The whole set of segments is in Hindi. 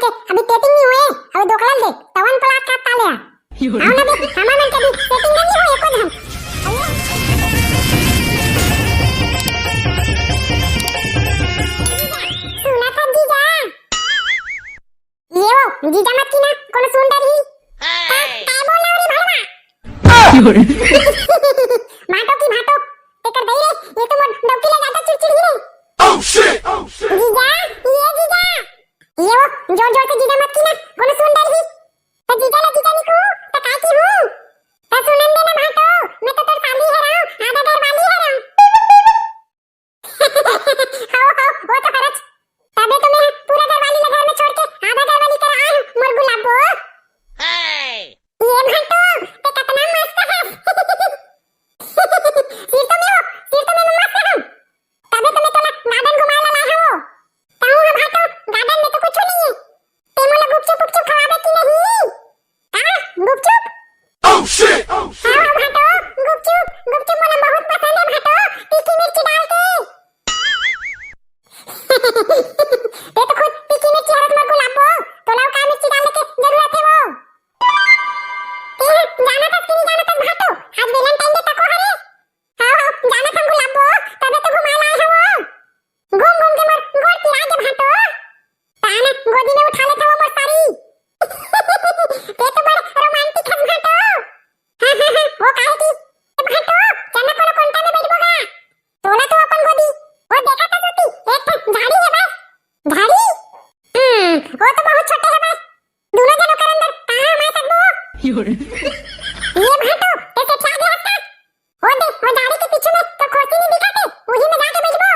के अभी सेटिंग नहीं हुए अभी दोकलाल दे तवन पला का ताले आओ ना बे हमार मन के अभी सेटिंग नहीं हुए एको धन सुना था जीजा ये वो जीजा मत की ना कौन सुंदर ही काय बोला रे भालवा माटो की माटो ते कर दई रे ये तो मोर डोकी ले जाता चिड़चिड़ ही रे Oh shit! Oh shit! जीजा ये वो जोर जोर से जीजा मत की ना कौन सुंदर ही तो जीजा निको तो काय की हूं तो सुनन दे ना भाटो मैं तो तोर साली है रहा आधा घर वाली है रहा हाओ वो तो खरच तबे तो मैं पूरा घर वाली घर में छोड़ के आधा घर वाली कर आया हूं मोर गुलाबो ये भाटो ते कितना मस्त है सिर तो मैं मस्त हूं तबे तो मैं तोला गार्डन घुमाला लाया हूं ताऊ है भाटो गार्डन में तो कुछ नहीं है ते मोला गुपचुप खवाबे की नहीं हां गुपचुप Oh shit! Oh shit! हां भाटो गुपचुप मोला बहुत पसंद है भाटो तीखी मिर्ची डाल के ते तो खुद तीखी मिर्ची हरत मर गुलाबो तोला का मिर्ची डालने की जरूरत है वो ते जाना था कि नहीं जाना था भाटो आज वैलेंटाइन डे तको हरे हां जाना था गुलाबो तबे तो घुमा लाए है वो घूम घूम के मोर गोड़ पिला के भाटो ताना गोदी में उठा लेता वो मोर सारी ते तो बड़ रोमांटिक है भाटो हां वो काहे की भाटो चन्ना कोनो कोंटा में बैठबोगा तोला तो अपन गोदी वो देखा था तू एक झाड़ी है बस झाड़ी वो तो बहुत छोटे है बस दोनों जनों के अंदर कहां मैं सकबो ये भाटो ऐसे क्या गया था वो देख वो झाड़ी के पीछे में तो खोती नहीं दिखाते वही में जाके बैठबो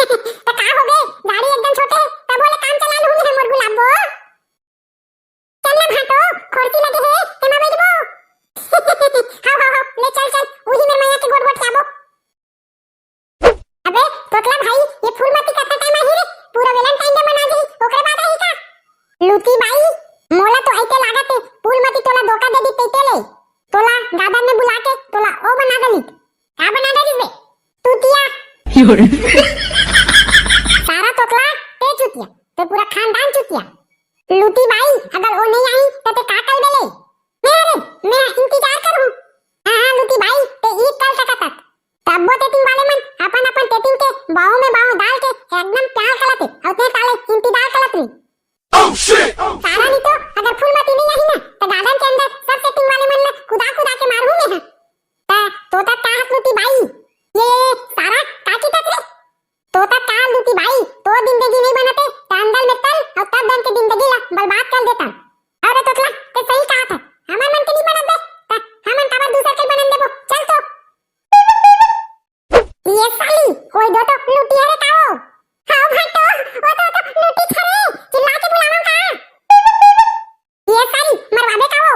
तो का हो गए गाड़ी एकदम छोटे है तब बोले काम चला लूंगी है मोर गुलाबो चल ना भाटो खोरती लगे है ते मैं बैठबो हां ले चल वही में मैया के गोड़ गोड़ जाबो अबे तोतला भाई ये फूलमती का टाइम आई रे पूरा वैलेंटाइन डे मना जही ओकरे बाद आई का लूती बाई मोला तो आइते लागत है फूलमती तोला धोखा दे दी पेटे ले तोला गार्डन में बुला के तोला ओ बना दली का बना दे बे तूतिया सारा तोतला ते चुतिया ते पूरा खानदान चुतिया लूटी बाई अगर वो नहीं आई तो ते का कल बेले मैं इंतजार करूं हां लूटी बाई ते ईद कल सकत तब वो तेतिंग वाले मन अपन तेतिंग के बाहों में बाहों डाल के एकदम प्यार करते और ते काले इंतजार करत रही Oh shit! Oh सारा नहीं तो अगर फूलमती नहीं आई ना तो गार्डन के अंदर सब सेटिंग वाले मन में खुदा के मारूंगे हां तो का लूटी बाई ये सारा काकी तक रे तो का लूटी भाई तो जिंदगी नहीं बनाते टांडल में तल और तब बन के जिंदगी ला बर्बाद कर देता अरे तोतला ते सही कहा था हमार मन के नहीं बना दे हमन का दूसरा के बनन देबो चल तो ये साली कोई दो तो लूटी है रे काओ हां भाटो वो तो लूटी छरे चिल्ला के बुलावा का ये साली मरवाबे काओ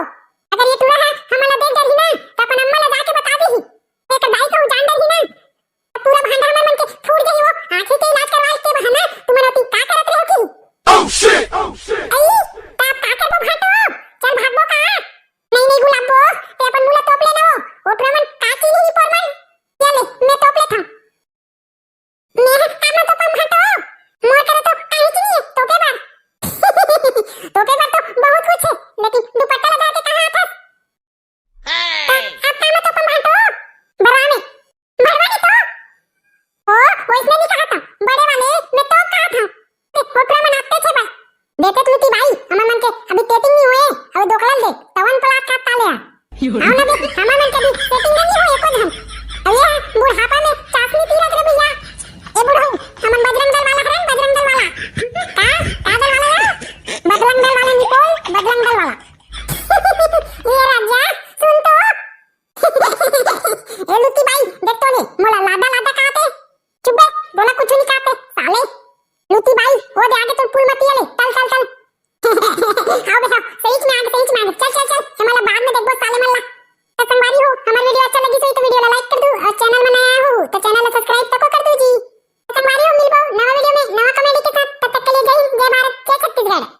अगर ये टूरा है हमला देख डर ही ना तो अपन अम्मा ले जाके बता दे ही एक दाई को जान डर ही ना पूरा भांडा मन के फूट गई वो आंखें के इलाज करवाए के बहाना तुम रोटी का करत रहो की Oh shit! Oh shit! आई ता का करबो भाटो चल भागबो का नहीं गुलाबो ते अपन मुला तोप लेना वो प्रमन काची नहीं परमन चले मैं तोप लेता मैं कामा तो पम भाटो मोर करे तो काहे की नहीं तोपे बार तो बहुत कुछ है लेकिन दुपट्टा लगा के कहां था अब कामा तो पम भाटो बरवाने बरवाने तो ओ वो इसने नहीं कहा था बड़े वाले मैं तो कहा था ते होटल में नाचते छे भाई देते तुलती भाई हमर मन के अभी सेटिंग नहीं हुए अभी दोकलाल दे तवन पला का ताले आओ ना बे हमर मन के अभी सेटिंग नहीं हुए एको धन अरे बुढ़ापा में चाशनी पी रहे भैया ए बुढ़ऊ हमन बजरंग दल वाला हरन बजरंग दल वाला का दल वाला बजरंग दल वाला निकोल बजरंग दल वाला ये राजा सुन तो ए लुती भाई देख तो ले मोला लादा कहते चुप बे बोला कुछ नहीं कहते साले